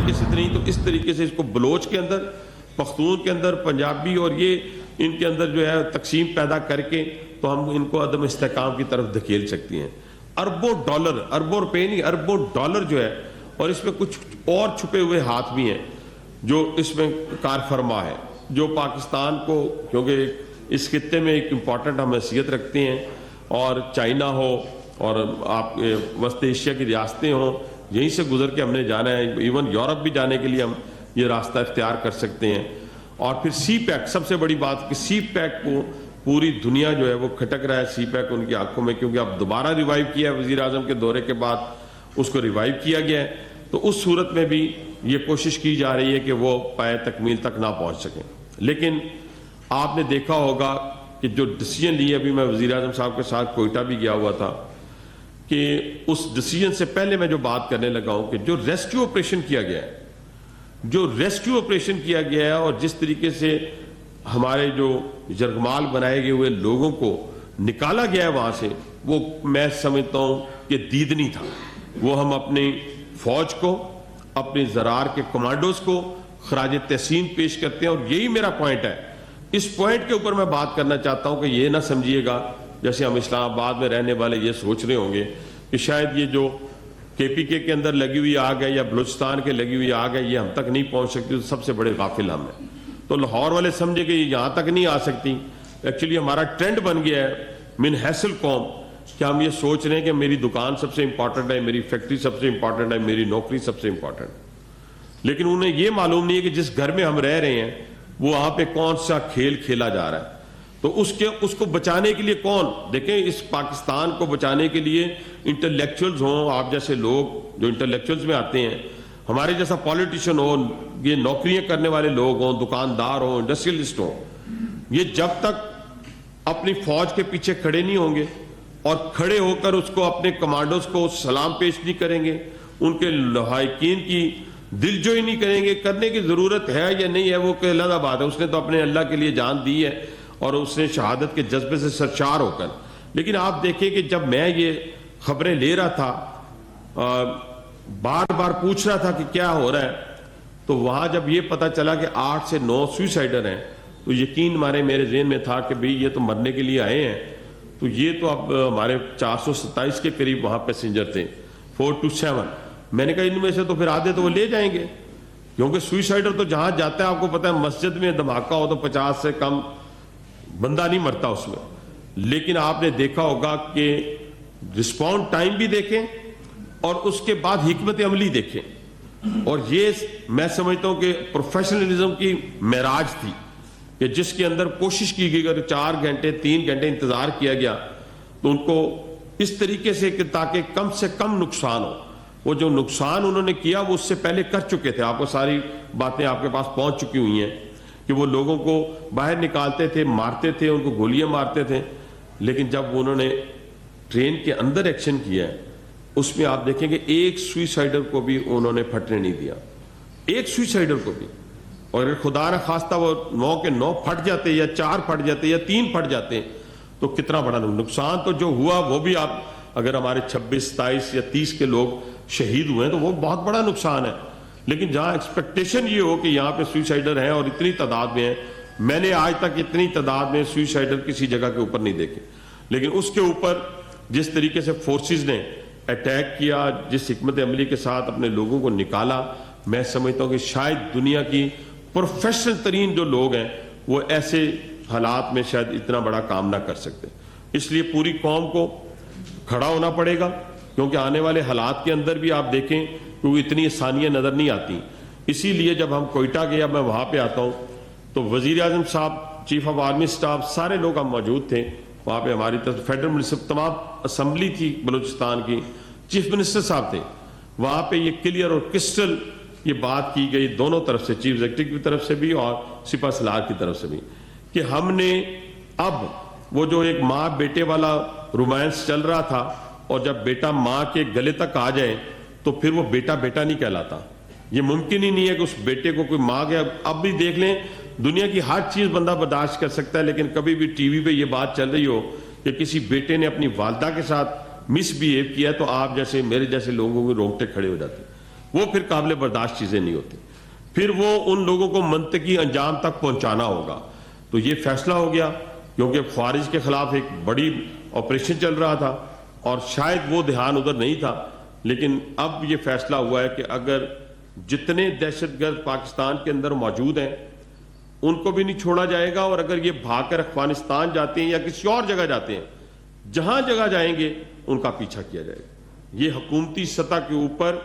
طریقے سے نہیں تو اس طریقے سے اس کو بلوچ کے اندر، پختون کے اندر، پنجابی اور یہ ان کے اندر جو ہے تقسیم پیدا کر کے تو ہم ان کو عدم استحکام کی طرف دھکیل سکتی ہیں۔ اربوں ڈالر، اربوں روپے نہیں، اربوں ڈالر جو ہے، اور اس میں کچھ اور چھپے ہوئے ہاتھ بھی ہیں جو اس میں کار فرما ہے، جو پاکستان کو، کیونکہ اس خطے میں ایک امپورٹنٹ ہم حیثیت رکھتے ہیں، اور چائنا ہو اور آپ وسط ایشیا کی ریاستیں ہوں، یہیں سے گزر کے ہم نے جانا ہے، ایون یورپ بھی جانے کے لیے ہم یہ راستہ اختیار کر سکتے ہیں۔ اور پھر سی پیک، سب سے بڑی بات کہ سی پیک کو پوری دنیا جو ہے وہ کھٹک رہا ہے، سی پیک ان کی آنکھوں میں، کیونکہ اب دوبارہ ریوائیو کیا ہے وزیر اعظم کے دورے کے بعد، اس کو ریوائیو کیا گیا ہے، تو اس صورت میں بھی یہ کوشش کی جا رہی ہے کہ وہ پائے تکمیل تک نہ پہنچ سکیں۔ لیکن آپ نے دیکھا ہوگا کہ جو ڈیسیجن لیے، ابھی میں وزیر اعظم صاحب کے ساتھ کوئٹہ بھی گیا ہوا تھا، کہ اس ڈیسیجن سے پہلے میں جو بات کرنے لگا ہوں کہ جو ریسکیو آپریشن کیا گیا ہے، اور جس طریقے سے ہمارے جو یرغمال بنائے گئے ہوئے لوگوں کو نکالا گیا ہے وہاں سے، وہ میں سمجھتا ہوں کہ دیدنی تھا۔ وہ ہم اپنی فوج کو، اپنے زرار کے کمانڈوز کو خراج تحسین پیش کرتے ہیں، اور یہی میرا پوائنٹ ہے۔ اس پوائنٹ کے اوپر میں بات کرنا چاہتا ہوں کہ یہ نہ سمجھیے گا جیسے ہم اسلام آباد میں رہنے والے یہ سوچ رہے ہوں گے کہ شاید یہ جو کے پی کے اندر لگی ہوئی آگ ہے یا بلوچستان کے لگی ہوئی آگ ہے یہ ہم تک نہیں پہنچ سکتی، تو سب سے بڑے غافل ہم ہیں۔ تو لاہور والے سمجھے کہ یہ یہاں تک نہیں آ سکتی۔ ایکچولی ہمارا ٹرینڈ بن گیا ہے من حیث القوم کہ ہم یہ سوچ رہے ہیں کہ میری دکان سب سے امپورٹنٹ ہے، میری فیکٹری سب سے امپورٹنٹ ہے، میری نوکری سب سے امپورٹنٹ۔ لیکن انہیں یہ معلوم نہیں ہے کہ جس گھر میں ہم رہ رہے ہیں وہ وہاں پہ کون سا کھیل کھیلا جا رہا ہے، تو اس کو بچانے کے لیے کون، دیکھیں اس پاکستان کو بچانے کے لیے انٹلیکچوئلز ہوں، آپ جیسے لوگ جو انٹلیکچوئلز میں آتے ہیں، ہمارے جیسا پولیٹیشین ہو، یہ نوکریاں کرنے والے لوگ ہوں، دکاندار ہوں، انڈسٹریلسٹ ہوں، یہ جب تک اپنی فوج کے پیچھے کھڑے نہیں ہوں گے اور کھڑے ہو کر اس کو اپنے کمانڈوز کو سلام پیش نہیں کریں گے، ان کے لواحقین کی دلجوئی نہیں کریں گے، کرنے کی ضرورت ہے یا نہیں ہے وہ کہ علیحدہ بات ہے، اس نے تو اپنے اللہ کے لیے جان دی ہے اور اس نے شہادت کے جذبے سے سرشار ہو کر۔ لیکن آپ دیکھیں کہ جب میں یہ خبریں لے رہا تھا، بار بار پوچھ رہا تھا کہ کیا ہو رہا ہے، تو وہاں جب یہ پتا چلا کہ 8 سے 9 سوئسائڈر ہیں، تو یقین مارے میرے ذہن میں تھا کہ بھئی یہ تو مرنے کے لیے آئے ہیں، تو یہ تو اب ہمارے 427 کے قریب وہاں پیسنجر تھے، 4 to 7۔ میں نے کہا ان میں سے تو پھر آدھے تو وہ لے جائیں گے، کیونکہ سوئسائڈر تو جہاں جاتا ہے آپ کو پتہ ہے مسجد میں دھماکہ ہو تو 50 سے کم بندہ نہیں مرتا اس میں۔ لیکن آپ نے دیکھا ہوگا کہ رسپونڈ ٹائم بھی دیکھیں اور اس کے بعد حکمت عملی دیکھیں، اور یہ میں سمجھتا ہوں کہ پروفیشنلزم کی معراج تھی کہ جس کے اندر کوشش کی گئی، اگر 4 گھنٹے 3 گھنٹے انتظار کیا گیا تو ان کو اس طریقے سے کہ تاکہ کم سے کم نقصان ہو۔ وہ جو نقصان انہوں نے کیا وہ اس سے پہلے کر چکے تھے، آپ کو ساری باتیں آپ کے پاس پہنچ چکی ہوئی ہیں کہ وہ لوگوں کو باہر نکالتے تھے، مارتے تھے، ان کو گولیاں مارتے تھے۔ لیکن جب انہوں نے ٹرین کے اندر ایکشن کیا ہے اس میں آپ دیکھیں کہ ایک سوئسائڈر کو بھی انہوں نے پھٹنے نہیں دیا، ایک سوئسائڈر کو بھی۔ اور اگر خدا نہ خواستہ وہ 9 کے 9 پھٹ جاتے یا 4 پھٹ جاتے یا 3 پھٹ جاتے تو کتنا بڑا نقصان تو جو ہوا وہ بھی آپ اگر ہمارے 26 27 یا 30 کے لوگ شہید ہوئے ہیں تو وہ بہت بڑا نقصان ہے۔ لیکن جہاں ایکسپیکٹیشن یہ ہو کہ یہاں پہ سوئسائڈر ہیں اور اتنی تعداد میں ہیں، میں نے آج تک اتنی تعداد میں سوئسائڈر کسی جگہ کے اوپر نہیں دیکھے، لیکن اس کے اوپر جس طریقے سے فورسز نے اٹیک کیا، جس حکمت عملی کے ساتھ اپنے لوگوں کو نکالا، میں سمجھتا ہوں کہ شاید دنیا کی پروفیشنل ترین جو لوگ ہیں وہ ایسے حالات میں شاید اتنا بڑا کام نہ کر سکتے۔ اس لیے پوری قوم کو کھڑا ہونا پڑے گا، کیونکہ آنے والے حالات کے اندر بھی آپ دیکھیں کیونکہ اتنی آسانیاں نظر نہیں آتی۔ اسی لیے جب ہم کوئٹہ گیا، میں وہاں پہ آتا ہوں تو وزیر اعظم صاحب، چیف آف آرمی سٹاف، سارے لوگ ہم موجود تھے وہاں پہ، ہماری طرف فیڈرل منسٹر تمام اسمبلی تھی بلوچستان کی، چیف منسٹر صاحب تھے وہاں پہ۔ یہ کلیئر اور کرسٹل یہ بات کی گئی دونوں طرف سے، چیف ایگزیکٹو کی طرف سے بھی اور سپہ سالار کی طرف سے بھی، کہ ہم نے اب وہ جو ایک ماں بیٹے والا رومانس چل رہا تھا، اور جب بیٹا ماں کے گلے تک آ جائے تو پھر وہ بیٹا بیٹا نہیں کہلاتا۔ یہ ممکن ہی نہیں ہے کہ اس بیٹے کو کوئی ماں کے، اب بھی دیکھ لیں دنیا کی ہر چیز بندہ برداشت کر سکتا ہے، لیکن کبھی بھی ٹی وی پہ یہ بات چل رہی ہو کہ کسی بیٹے نے اپنی والدہ کے ساتھ مس بیہیو کیا تو آپ جیسے میرے جیسے لوگوں کے رونگٹے کھڑے ہو جاتے ہیں۔ وہ پھر قابل برداشت چیزیں نہیں ہوتی. پھر وہ ان لوگوں کو منطقی انجام تک پہنچانا ہوگا. تو یہ فیصلہ ہو گیا کیونکہ خوارج کے خلاف ایک بڑی آپریشن چل رہا تھا اور شاید وہ دھیان ادھر نہیں تھا. لیکن اب یہ فیصلہ ہوا ہے کہ اگر جتنے دہشت گرد پاکستان کے اندر موجود ہیں ان کو بھی نہیں چھوڑا جائے گا, اور اگر یہ بھاگ کر افغانستان جاتے ہیں یا کسی اور جگہ جاتے ہیں, جہاں جگہ جائیں گے ان کا پیچھا کیا جائے گا. یہ حکومتی سطح کے اوپر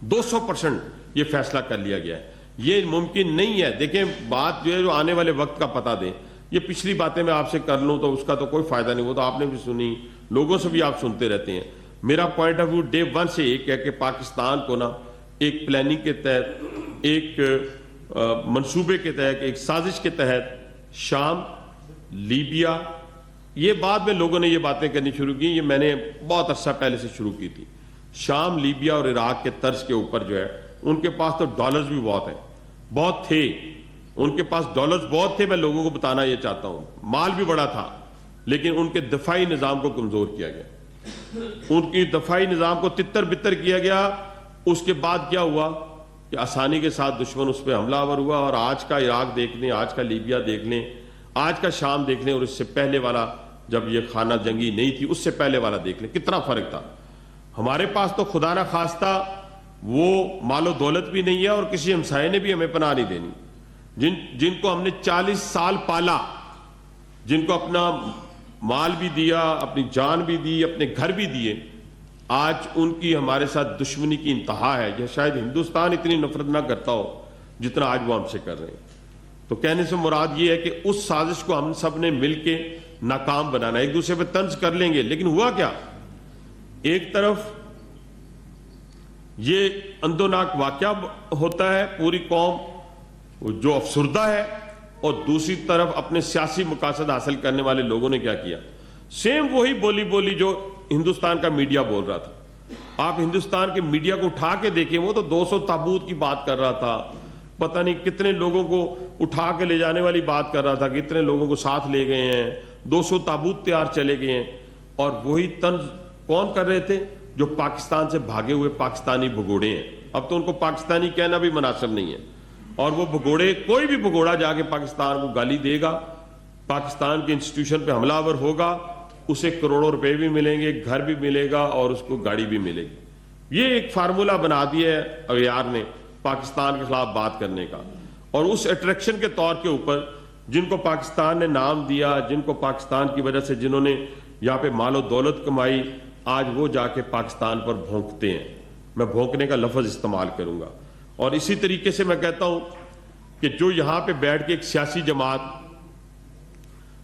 200% یہ فیصلہ کر لیا گیا ہے. یہ ممکن نہیں ہے. دیکھیں بات جو ہے جو آنے والے وقت کا پتہ دیں. یہ پچھلی باتیں میں آپ سے کر لوں تو اس کا تو کوئی فائدہ نہیں. وہ تو آپ نے بھی سنی, لوگوں سے بھی آپ سنتے رہتے ہیں. میرا پوائنٹ آف ویو ڈے 1 سے ایک ہے کہ پاکستان کو نا ایک پلاننگ کے تحت, ایک منصوبے کے تحت, ایک سازش کے تحت شام, لیبیا, یہ بعد میں لوگوں نے یہ باتیں کرنی شروع کی, یہ میں نے بہت عرصہ پہلے سے شروع کی تھی. شام, لیبیا اور عراق کے طرز کے اوپر جو ہے ان کے پاس تو ڈالرز بھی بہت ہیں, بہت تھے ان کے پاس, ڈالرز بہت تھے. میں لوگوں کو بتانا یہ چاہتا ہوں, مال بھی بڑا تھا, لیکن ان کے دفاعی نظام کو کمزور کیا گیا, ان کی دفاعی نظام کو تتر بتر کیا گیا. اس کے بعد کیا ہوا کہ آسانی کے ساتھ دشمن اس پہ حملہ آور ہوا. اور آج کا عراق دیکھ لیں, آج کا لیبیا دیکھ لیں, آج کا شام دیکھ لیں, اور اس سے پہلے والا جب یہ خانہ جنگی نہیں تھی اس سے پہلے والا دیکھ لیں, کتنا فرق تھا. ہمارے پاس تو خدا نہ خواستہ وہ مال و دولت بھی نہیں ہے, اور کسی ہمسائے نے بھی ہمیں پناہ نہیں دینی. جن کو ہم نے 40 سال پالا, جن کو اپنا مال بھی دیا, اپنی جان بھی دی, اپنے گھر بھی دیے, آج ان کی ہمارے ساتھ دشمنی کی انتہا ہے. یہ شاید ہندوستان اتنی نفرت نہ کرتا ہو جتنا آج وہ ہم سے کر رہے ہیں. تو کہنے سے مراد یہ ہے کہ اس سازش کو ہم سب نے مل کے ناکام بنانا. ایک دوسرے پہ طنز کر لیں گے, لیکن ہوا کیا, ایک طرف یہ اندوناک واقعہ ہوتا ہے, پوری قوم جو افسردہ ہے, اور دوسری طرف اپنے سیاسی مقاصد حاصل کرنے والے لوگوں نے کیا کیا, سیم وہی بولی جو ہندوستان کا میڈیا بول رہا تھا. آپ ہندوستان کے میڈیا کو اٹھا کے دیکھیں, وہ تو 200 تابوت کی بات کر رہا تھا, پتہ نہیں کتنے لوگوں کو اٹھا کے لے جانے والی بات کر رہا تھا, کتنے لوگوں کو ساتھ لے گئے ہیں, 200 تابوت تیار چلے گئے ہیں. اور وہی طنز کون کر رہے تھے, جو پاکستان سے بھاگے ہوئے پاکستانی بھگوڑے ہیں. اب تو ان کو پاکستانی کہنا بھی مناسب نہیں ہے, اور وہ بھگوڑے, کوئی بھی بھگوڑا جا کے پاکستان کو گالی دے گا, پاکستان کے انسٹیٹیوشن پہ حملہ آور ہوگا, اسے کروڑوں روپے بھی ملیں گے, گھر بھی ملے گا, اور اس کو گاڑی بھی ملے گی. یہ ایک فارمولہ بنا دیا ہے اغیار نے پاکستان کے خلاف بات کرنے کا. اور اس اٹریکشن کے طور کے اوپر جن کو پاکستان نے نام دیا, جن کو پاکستان کی وجہ سے جنہوں نے یہاں پہ مال و دولت کمائی, آج وہ جا کے پاکستان پر بھونکتے ہیں. میں بھونکنے کا لفظ استعمال کروں گا. اور اسی طریقے سے میں کہتا ہوں کہ جو یہاں پہ بیٹھ کے ایک سیاسی جماعت,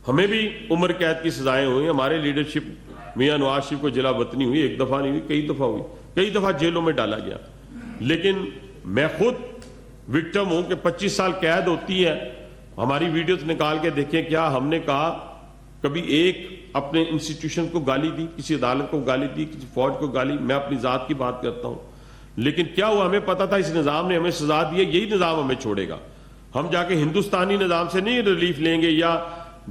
ہمیں بھی عمر قید کی سزائیں ہوئی, ہمارے لیڈرشپ میاں نواز شریف کو جلا وطنی ہوئی, ایک دفعہ نہیں ہوئی, کئی دفعہ ہوئی, کئی دفعہ جیلوں میں ڈالا گیا. لیکن میں خود وکٹم ہوں کہ 25 سال قید ہوتی ہے. ہماری ویڈیوز نکال کے دیکھیں, کیا ہم نے کہا کبھی ایک اپنے انسٹیٹیوشن کو گالی دی, کسی عدالت کو گالی دی, کسی فوج کو گالی؟ میں اپنی ذات کی بات کرتا ہوں. لیکن کیا ہوا, ہمیں پتا تھا اس نظام نے ہمیں سزا دی ہے, یہی نظام ہمیں چھوڑے گا. ہم جا کے ہندوستانی نظام سے نہیں ریلیف لیں گے, یا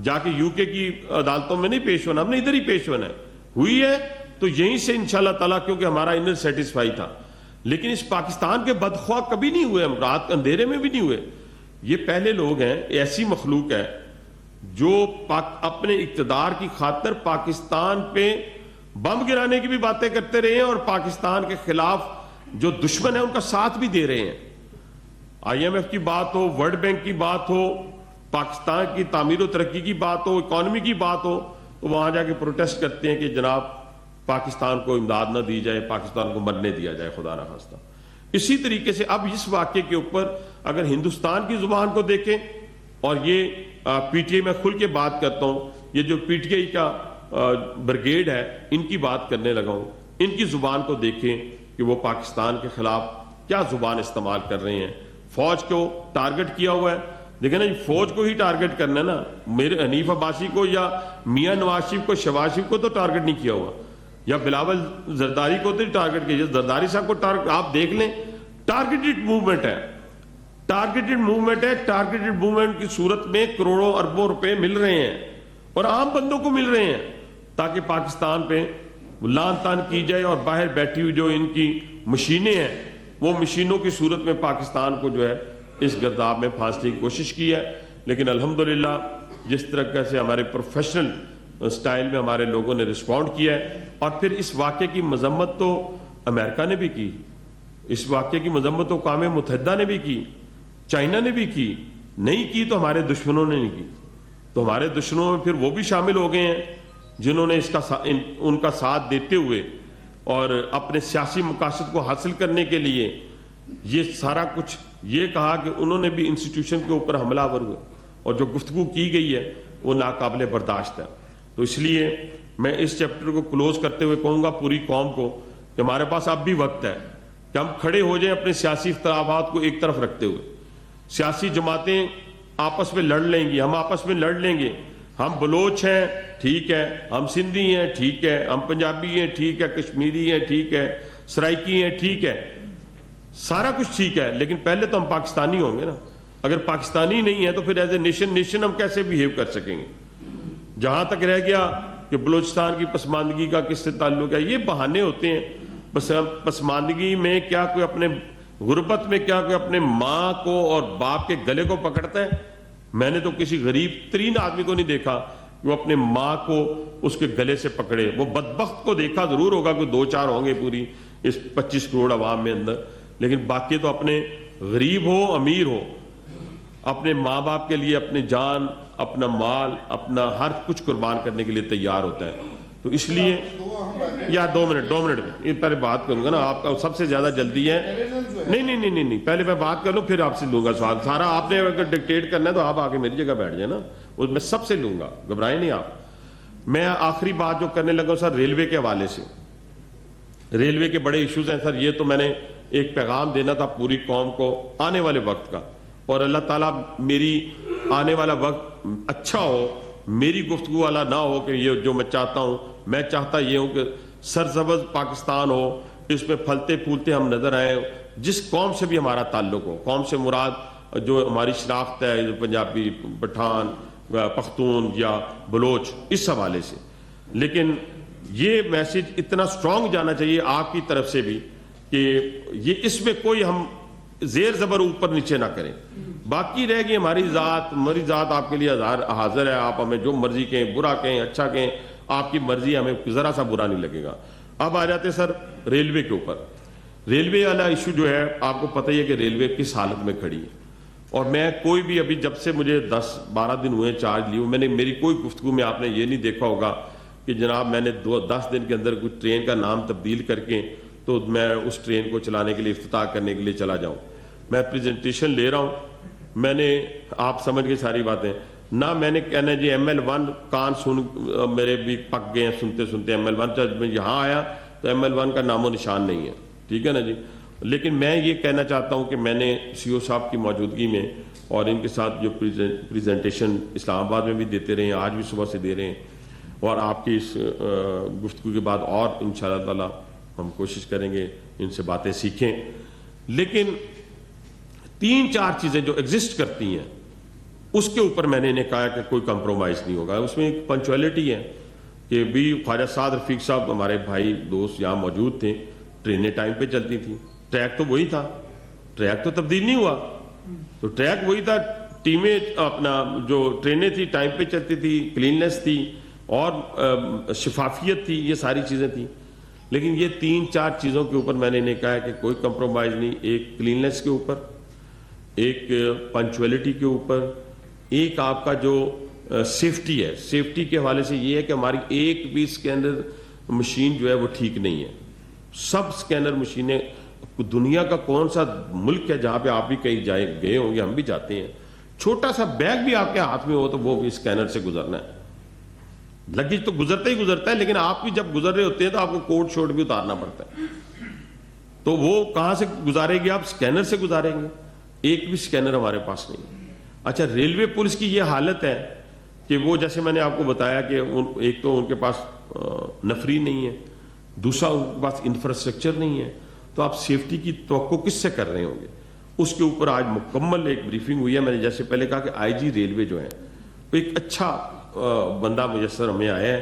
جا کے یو کے کی عدالتوں میں نہیں پیش ہونا, ہم نے ادھر ہی پیش ہونا ہے. ہوئی ہے تو یہیں سے انشاءاللہ تعالیٰ, کیونکہ ہمارا انر سیٹسفائی تھا. لیکن اس پاکستان کے بدخواہ کبھی نہیں ہوئے, ہم رات اندھیرے میں بھی نہیں ہوئے. یہ پہلے لوگ ہیں, ایسی مخلوق ہے جو اپنے اقتدار کی خاطر پاکستان پہ بم گرانے کی بھی باتیں کرتے رہے ہیں, اور پاکستان کے خلاف جو دشمن ہیں ان کا ساتھ بھی دے رہے ہیں. IMF کی بات ہو, ورلڈ بینک کی بات ہو, پاکستان کی تعمیر و ترقی کی بات ہو, اکانومی کی بات ہو, تو وہاں جا کے پروٹیسٹ کرتے ہیں کہ جناب پاکستان کو امداد نہ دی جائے, پاکستان کو مرنے دیا جائے خدا نہ خواستہ. اسی طریقے سے اب اس واقعے کے اوپر اگر ہندوستان کی زبان کو دیکھیں, اور یہ پی ٹی آئی میں کھل کے بات کرتا ہوں, یہ جو پی ٹی آئی کا بریگیڈ ہے ان کی بات کرنے لگا ہوں, ان کی زبان کو دیکھیں کہ وہ پاکستان کے خلاف کیا زبان استعمال کر رہے ہیں. فوج کو ٹارگٹ کیا ہوا ہے. دیکھیں نا, فوج کو ہی ٹارگٹ کرنا ہے نا, میرے حنیف عباسی کو یا میاں نواز شریف کو, شہباز شریف کو تو ٹارگٹ نہیں کیا ہوا, یا بلاول زرداری کو تو ٹارگٹ کیا. زرداری صاحب کو ٹارگٹ, آپ دیکھ لیں, ٹارگیٹڈ موومنٹ ہے, ٹارگیٹڈ موومنٹ ہے. ٹارگیٹڈ موومنٹ کی صورت میں کروڑوں اربوں روپے مل رہے ہیں, اور عام بندوں کو مل رہے ہیں, تاکہ پاکستان پہ لان تان کی جائے اور باہر بیٹھی ہوئی جو ان کی مشینیں ہیں وہ مشینوں کی صورت میں پاکستان کو جو ہے اس گرداب میں پھانسنے کی کوشش کی ہے. لیکن الحمدللہ جس طرح سے ہمارے پروفیشنل سٹائل میں ہمارے لوگوں نے رسپونڈ کیا ہے. اور پھر اس واقعے کی مذمت تو امریکہ نے بھی کی, اس واقعے کی مذمت تو اقوام متحدہ نے بھی کی, چائنا نے بھی کی, نہیں کی تو ہمارے دشمنوں نے نہیں کی. تو ہمارے دشمنوں میں پھر وہ بھی شامل ہو گئے ہیں جنہوں نے ان کا ساتھ دیتے ہوئے اور اپنے سیاسی مقاصد کو حاصل کرنے کے لیے یہ سارا کچھ یہ کہا کہ انہوں نے بھی انسٹیٹیوشن کے اوپر حملہ آور ہوئے, اور جو گفتگو کی گئی ہے وہ ناقابل برداشت ہے. تو اس لیے میں اس چیپٹر کو کلوز کرتے ہوئے کہوں گا پوری قوم کو کہ ہمارے پاس اب بھی وقت ہے کہ ہم کھڑے ہو جائیں اپنے سیاسی اختلافات کو ایک طرف رکھتے ہوئے. سیاسی جماعتیں آپس میں لڑ لیں گی, ہم آپس میں لڑ لیں گے. ہم بلوچ ہیں ٹھیک ہے, ہم سندھی ہیں ٹھیک ہے, ہم پنجابی ہیں ٹھیک ہے, کشمیری ہیں ٹھیک ہے, سرائکی ہیں ٹھیک ہے, سارا کچھ ٹھیک ہے, لیکن پہلے تو ہم پاکستانی ہوں گے نا. اگر پاکستانی نہیں ہے تو پھر ایز اے نیشن ہم کیسے بیہیو کر سکیں گے. جہاں تک رہ گیا کہ بلوچستان کی پسماندگی کا کس سے تعلق ہے, یہ بہانے ہوتے ہیں. پسماندگی میں کیا کوئی اپنے غربت میں کیا کوئی اپنے ماں کو اور باپ کے گلے کو پکڑتا ہے؟ میں نے تو کسی غریب ترین آدمی کو نہیں دیکھا وہ اپنے ماں کو اس کے گلے سے پکڑے. وہ بدبخت کو دیکھا ضرور ہوگا, کوئی 2-4 ہوں گے پوری اس 25 کروڑ عوام میں اندر, لیکن باقی تو اپنے غریب ہو امیر ہو اپنے ماں باپ کے لیے اپنی جان, اپنا مال, اپنا ہر کچھ قربان کرنے کے لیے تیار ہوتا ہے. تو اس لیے یا 2 منٹ یہ پہلے بات کروں گا نا, آپ کا سب سے زیادہ جلدی ہے. نہیں, پہلے میں بات کر لوں پھر آپ سے لوں گا سوال. سارا آپ نے اگر ڈکٹیٹ کرنا ہے تو آپ آگے میری جگہ بیٹھ جائیں نا, میں سب سے لوں گا, گھبرائیں نہیں آپ. میں آخری بات جو کرنے لگا ہوں سر ریلوے کے حوالے سے. ریلوے کے بڑے ایشوز ہیں سر. یہ تو میں نے ایک پیغام دینا تھا پوری قوم کو آنے والے وقت کا, اور اللہ تعالیٰ میری آنے والا وقت اچھا ہو, میری گفتگو والا نہ ہو کہ یہ جو میں چاہتا ہوں. میں چاہتا یہ ہوں کہ سرسبز پاکستان ہو, اس میں پھلتے پھولتے ہم نظر آئیں. جس قوم سے بھی ہمارا تعلق ہو, قوم سے مراد جو ہماری شناخت ہے پنجابی, پٹھان, پختون یا بلوچ, اس حوالے سے. لیکن یہ میسج اتنا سٹرونگ جانا چاہیے آپ کی طرف سے بھی کہ یہ اس میں کوئی ہم زیر زبر اوپر نیچے نہ کریں. باقی رہ گئی ہماری ذات آپ کے لیے حاضر ہے. آپ ہمیں جو مرضی کہیں, برا کہیں, اچھا کہیں, آپ کی مرضی, ہمیں ذرا سا برا نہیں لگے گا. اب آ جاتے سر ریلوے کے اوپر. ریلوے والا ایشو جو ہے آپ کو پتہ ہی ہے کہ ریلوے کس حالت میں کھڑی ہے. اور میں کوئی بھی ابھی جب سے مجھے 10-12 دن ہوئے چارج لیے, میں نے میری کوئی گفتگو میں آپ نے یہ نہیں دیکھا ہوگا کہ جناب میں نے 10 دن کے اندر کوئی ٹرین کا نام تبدیل کر کے تو میں اس ٹرین کو چلانے کے لیے افتتاح کرنے کے لیے چلا جاؤں. میں پریزنٹیشن لے رہا ہوں, میں نے آپ سمجھ گئے ساری باتیں نہ. میں نے کہنا جی ML1 کان سن میرے بھی پک گئے ہیں سنتے سنتے. ML1 جب میں یہاں آیا تو ML1 کا نام و نشان نہیں ہے, ٹھیک ہے نا جی. لیکن میں یہ کہنا چاہتا ہوں کہ میں نے CO صاحب کی موجودگی میں اور ان کے ساتھ جو پریزنٹیشن اسلام آباد میں بھی دیتے رہے ہیں, آج بھی صبح سے دے رہے ہیں, اور آپ کی اس گفتگو کے بعد اور انشاءاللہ تعالی ہم کوشش کریں گے ان سے باتیں سیکھیں. لیکن 3-4 چیزیں جو ایگزسٹ کرتی ہیں اس کے اوپر میں نے انہیں کہا کہ کوئی کمپرومائز نہیں ہوگا. اس میں ایک پنچویلٹی ہے کہ بھی خواجہ سعد رفیق صاحب ہمارے بھائی دوست یہاں موجود تھے, ٹرینیں ٹائم پہ چلتی تھیں. ٹریک تو وہی تھا, ٹریک تو تبدیل نہیں ہوا, تو ٹریک وہی تھا. ٹیمیں اپنا جو ٹرینیں تھی ٹائم پہ چلتی تھی, کلیننس تھی اور شفافیت تھی, یہ ساری چیزیں تھیں. لیکن یہ 3-4 چیزوں کے اوپر میں نے انہیں کہا کہ کوئی کمپرومائز نہیں. ایک کلیننس کے اوپر, ایک پنچویلٹی کے اوپر, ایک آپ کا جو سیفٹی ہے, سیفٹی کے حوالے سے یہ ہے کہ ہماری ایک بھی اسکینر مشین جو ہے وہ ٹھیک نہیں ہے. سب اسکینر مشینیں, دنیا کا کون سا ملک ہے جہاں پہ آپ بھی کہیں گئے ہوں گے, ہم بھی جاتے ہیں, چھوٹا سا بیگ بھی آپ کے ہاتھ میں ہو تو وہ بھی اسکینر سے گزرنا ہے. لگیج تو گزرتا ہی گزرتا ہے, لیکن آپ بھی جب گزر رہے ہوتے ہیں تو آپ کو کوٹ شوٹ بھی اتارنا پڑتا ہے. تو وہ کہاں سے گزارے گی, آپ اسکینر سے گزاریں گے. ایک بھی اسکینر ہمارے پاس نہیں. اچھا, ریلوے پولیس کی یہ حالت ہے کہ وہ جیسے میں نے آپ کو بتایا کہ ایک تو ان کے پاس نفری نہیں ہے, دوسرا ان کے پاس انفراسٹرکچر نہیں ہے, تو آپ سیفٹی کی توقع کس سے کر رہے ہوں گے. اس کے اوپر آج مکمل ایک بریفنگ ہوئی ہے. میں نے جیسے پہلے کہا کہ IG ریلوے جو ہے وہ ایک اچھا بندہ میسر ہمیں آیا ہے,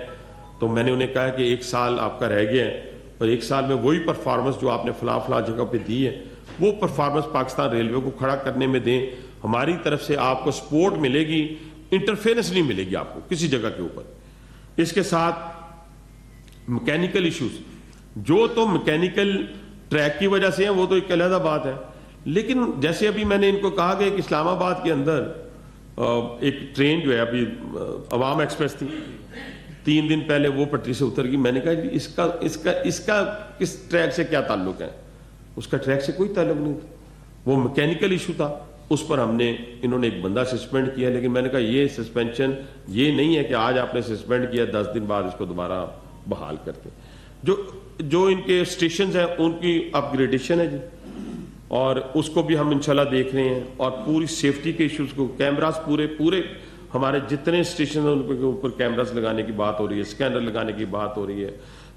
تو میں نے انہیں کہا کہ 1 سال آپ کا رہ گیا ہے اور 1 سال میں وہی پرفارمنس جو آپ نے فلاں جگہ پہ دی ہے وہ پرفارمنس پاکستان ریلوے کو کھڑا کرنے میں دیں. ہماری طرف سے آپ کو سپورٹ ملے گی, انٹرفیرنس نہیں ملے گی آپ کو کسی جگہ کے اوپر. اس کے ساتھ میکینیکل ایشوز جو تو میکینیکل ٹریک کی وجہ سے ہیں وہ تو ایک علیحدہ بات ہے, لیکن جیسے ابھی میں نے ان کو کہا کہ ایک اسلام آباد کے اندر ایک ٹرین جو ہے ابھی عوام ایکسپریس تھی 3 دن پہلے وہ پٹری سے اتر گئی. میں نے کہا اس کا کس ٹریک سے کیا تعلق ہے؟ اس کا ٹریک سے کوئی تعلق نہیں تھا, وہ میکینیکل ایشو تھا. اس پر انہوں نے ایک بندہ سسپینڈ کیا, لیکن میں نے کہا یہ سسپینشن یہ نہیں ہے کہ آج آپ نے سسپینڈ کیا 10 دن بعد اس کو دوبارہ بحال کرتے. جو ان کے اسٹیشنز ہیں ان کی اپ گریڈیشن ہے جی, اور اس کو بھی ہم انشاءاللہ دیکھ رہے ہیں. اور پوری سیفٹی کے ایشوز کو کیمراز پورے ہمارے جتنے اسٹیشن ہیں ان کے اوپر کیمراز لگانے کی بات ہو رہی ہے, اسکینر لگانے کی بات ہو رہی ہے,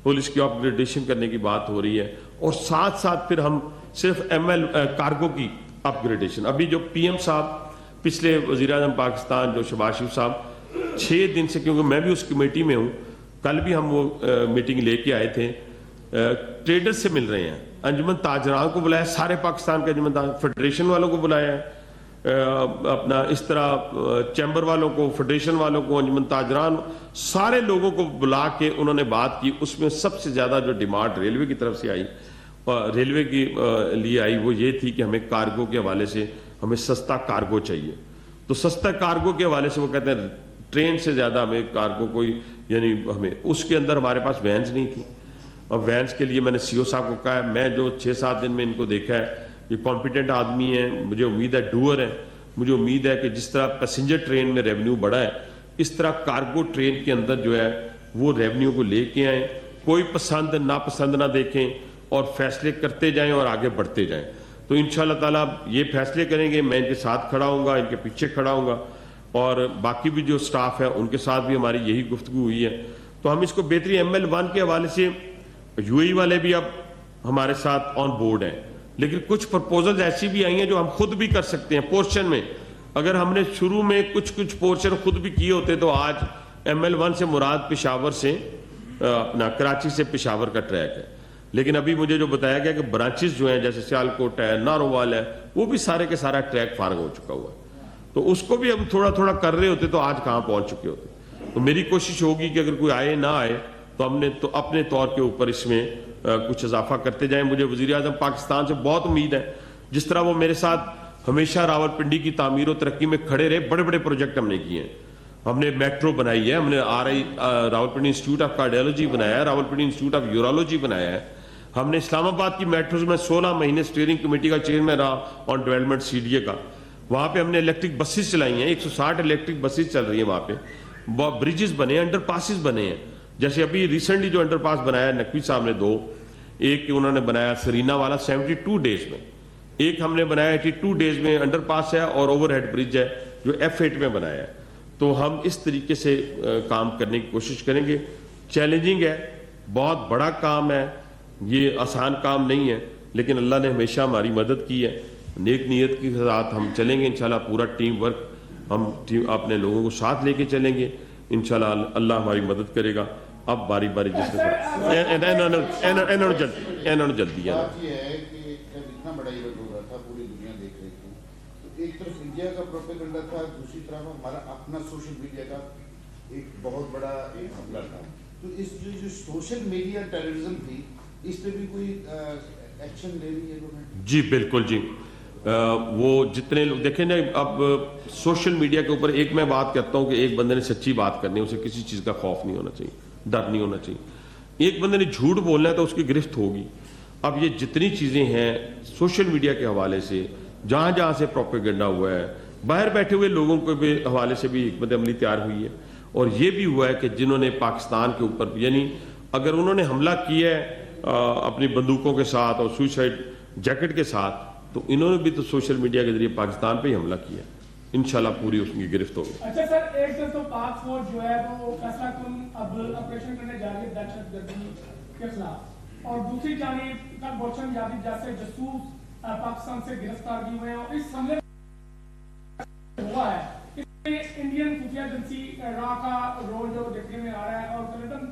پولیس کی اپ گریڈیشن کرنے کی بات ہو رہی ہے, اور ساتھ پھر ہم صرف کارگو کی اپ گریڈیشن. ابھی جو پی ایم صاحب پچھلے وزیر اعظم پاکستان جو شہباز شریف صاحب 6 دن سے, کیونکہ میں بھی اس کمیٹی میں ہوں, کل بھی ہم وہ میٹنگ لے کے آئے تھے, ٹریڈر سے مل رہے ہیں, انجمن تاجران کو بلایا, سارے پاکستان کے انجمن فیڈریشن والوں کو بلایا ہے, اپنا اس طرح چیمبر والوں کو, فیڈریشن والوں کو, انجمن تاجران, سارے لوگوں کو بلا کے انہوں نے بات کی. اس میں سب سے زیادہ جو ڈیمانڈ ریلوے کی طرف سے آئی, ریلوے کی لیے آئی, وہ یہ تھی کہ ہمیں کارگو کے حوالے سے ہمیں سستا کارگو چاہیے. تو سستا کارگو کے حوالے سے وہ کہتے ہیں ٹرین سے زیادہ ہمیں کارگو کوئی, یعنی ہمیں اس کے اندر ہمارے پاس وینز نہیں تھی. اور وینز کے لیے میں نے سی او صاحب کو کہا ہے, میں جو 6-7 دن میں ان کو دیکھا ہے, یہ کمپیٹنٹ آدمی ہیں, مجھے امید ہے ڈوئر ہے, مجھے امید ہے کہ جس طرح پیسنجر ٹرین میں ریونیو بڑھا ہے اس طرح کارگو ٹرین کے اندر جو ہے وہ ریونیو کو لے کے آئیں, کوئی پسند ناپسند نہ دیکھیں اور فیصلے کرتے جائیں اور آگے بڑھتے جائیں. تو انشاءاللہ تعالیٰ یہ فیصلے کریں گے, میں ان کے ساتھ کھڑا ہوں گا, ان کے پیچھے کھڑا ہوں گا, اور باقی بھی جو سٹاف ہے ان کے ساتھ بھی ہماری یہی گفتگو ہوئی ہے. تو ہم اس کو بہتری ML1 کے حوالے سے یو اے ای والے بھی اب ہمارے ساتھ آن بورڈ ہیں, لیکن کچھ پرپوزلز ایسی بھی آئی ہیں جو ہم خود بھی کر سکتے ہیں پورشن میں. اگر ہم نے شروع میں کچھ پورشن خود بھی کیے ہوتے تو آج ML1 سے مراد پشاور سے اپنا کراچی سے پشاور کا ٹریک ہے, لیکن ابھی مجھے جو بتایا گیا کہ برانچز جو ہیں جیسے سیالکوٹ ہے, نارووال ہے, وہ بھی سارے کے سارا ٹریک فارغ ہو چکا ہوا ہے. تو اس کو بھی اب تھوڑا کر رہے ہوتے تو آج کہاں پہنچ چکے ہوتے. تو میری کوشش ہوگی کہ اگر کوئی آئے نہ آئے تو ہم نے تو اپنے طور کے اوپر اس میں کچھ اضافہ کرتے جائیں. مجھے وزیر اعظم پاکستان سے بہت امید ہے, جس طرح وہ میرے ساتھ ہمیشہ راولپنڈی کی تعمیر و ترقی میں کھڑے رہے. بڑے پروجیکٹ ہم نے کیے ہیں, ہم نے میٹرو بنائی ہے, ہم نے راولپنڈی انسٹیٹیوٹ آف کارڈیالوجی بنایا ہے, راولپنڈی انسٹیٹیوٹ آف یورولوجی بنایا ہے, ہم نے اسلام آباد کی میٹروز میں 16 مہینے اسٹیئرنگ کمیٹی کا چیئرمین رہا آن ڈیولپمنٹ CDA کا. وہاں پہ ہم نے الیکٹرک بسز چلائی ہیں, 160 الیکٹرک بسز چل رہی ہیں وہاں پہ, بریجز بنے ہیں, انڈر پاسز بنے ہیں. جیسے ابھی ریسنٹلی جو انڈر پاس بنایا ہے نقوی صاحب نے 2, ایک انہوں نے بنایا سرینا والا 72 ڈیز میں, ایک ہم نے بنایا 82 ڈیز میں انڈر پاس ہے, اور اوور ہیڈ برج ہے جو F8 میں بنایا ہے. تو ہم اس طریقے سے کام کرنے کی کوشش کریں گے. چیلنجنگ ہے, بہت بڑا کام ہے, یہ آسان کام نہیں ہے, لیکن اللہ نے ہمیشہ ہماری مدد کی ہے. نیک نیت کے ساتھ ہم چلیں گے انشاءاللہ, پورا ٹیم ورک ہم اپنے لوگوں کو ساتھ لے کے چلیں گے انشاءاللہ, اللہ ہماری مدد کرے گا. اب باری جس میں جلدی ہے اتنا بڑا ایونٹ ہو رہا تھا, پوری دنیا دیکھ رہی تھی, تو ایک طرف انڈیا کا پروپیگنڈا تھا, دوسری طرف ہمارا اپنا سوشل میڈیا کا ایک بہت بڑا ایک حملہ تھا. تو اس جو سوشل میڈیا ٹیررزم تھی, اس پہ بھی کوئی ایکشن لے رہی ہے گورنمنٹ؟ جی بالکل جی, وہ جتنے لوگ دیکھیں نا, اب سوشل میڈیا کے اوپر ایک میں بات کرتا ہوں کہ ایک بندے نے سچی بات کرنی ہے, اسے کسی چیز کا خوف نہیں ہونا چاہیے, ڈر نہیں ہونا چاہیے. ایک بندے نے جھوٹ بولنا ہے تو اس کی گرفت ہوگی. اب یہ جتنی چیزیں ہیں سوشل میڈیا کے حوالے سے, جہاں سے پروپیگنڈا ہوا ہے, باہر بیٹھے ہوئے لوگوں کے بھی حوالے سے بھی حکمت عملی تیار ہوئی ہے. اور یہ بھی ہوا ہے کہ جنہوں نے پاکستان کے اوپر, یعنی اگر انہوں نے حملہ کیا ہے اپنی بندوقوں کے ساتھ اور سوئسائڈ جیکٹ کے ساتھ, تو انہوں نے بھی تو سوشل میڈیا کے ذریعے پاکستان پہ ہی حملہ کیا. انشاءاللہ پوری اس کی گرفت ہوگی. اچھا سر, ایک تو پاک فوج جو ہے وہ فیصلہ کن اب آپریشن کرنے جا رہی ہے دہشت گردی کے خلاف, اور دوسری جانب کا بوچن یادی جیسے جاسوس پاکستان سے گرفتار بھی ہوئے ہیں, اور اس حملے ہوا ہے اس میں انڈین خفیہ ایجنسی را کا رول جو دیکھنے میں آ رہا ہے, اور کلٹن